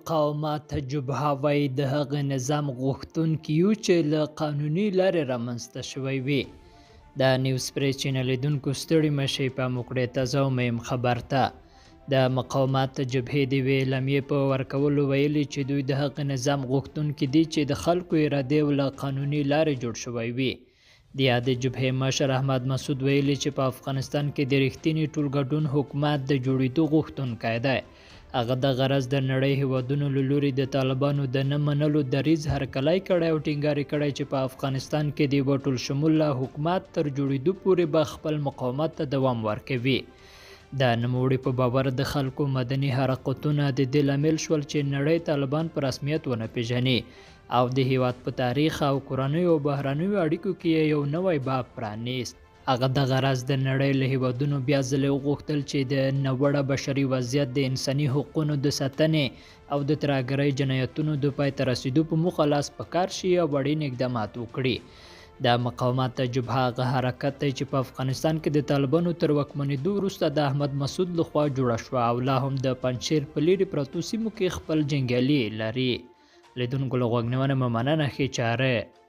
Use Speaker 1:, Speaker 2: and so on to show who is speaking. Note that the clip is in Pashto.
Speaker 1: مقاومت جبهه وایي د هغه نظام غوښتونکي یو چې له قانوني لارې رامنځته شوی وي. د نیوز پریس چینل لیدونکو ستړي مشئ په موکړې تازه او مهم خبر ته. د مقاومت جبهې د یوې اعلامیې په ورکولو ویلي چې دوی د هغه نظام غوښتونکي دي چې د خلکو ارادې له قانوني لارې جوړ شوی وي. د یادې جبهې مشر احمد مسعود ویلي چې په افغانستان کې د رښتیني ټولګډون حکومت د جوړېدو غوښتونکی دی. هغه د غرض د نړۍ هیوادونو له لوري د طالبانو د نه منلو دریځ هرکلی کړی او ټینګار کړی چې په افغانستان کې د یوه ټولشموله حکومت تر جوړېدو پورې به خپل مقاومت ته دوام ورکوي. د نوموړي په باور د خلکو مدني حرکتونه د دې لامل شول چې نړۍ طالبان په رسمیت ونه پیژني او د هیواد په تاریخ او کورنیو او بهرنیو اړیکو کې یو نوی باب پرانیست. هغه د غرض د نړۍ له هیوادونو بیا ځلې وغوښتل چې د ناوړه بشري وضعیت د انساني حقوقو د ساتنې او د ترهګرۍ جنایتونو د پای ته رسیدو په موخه لاس په کار شي او اړین اقدامات وکړي. د مقاومت جبهه هغه حرکت دی چې په افغانستان کې د طالبانو تر واکمنېدو وروسته د احمد مسعود لخوا جوړه شوه او لا هم د پنجشیر په لیرې پرتو سیمو کې خپل جنګیالي لري. لیدونکو له غوږ نیونې مننه ښې چاره.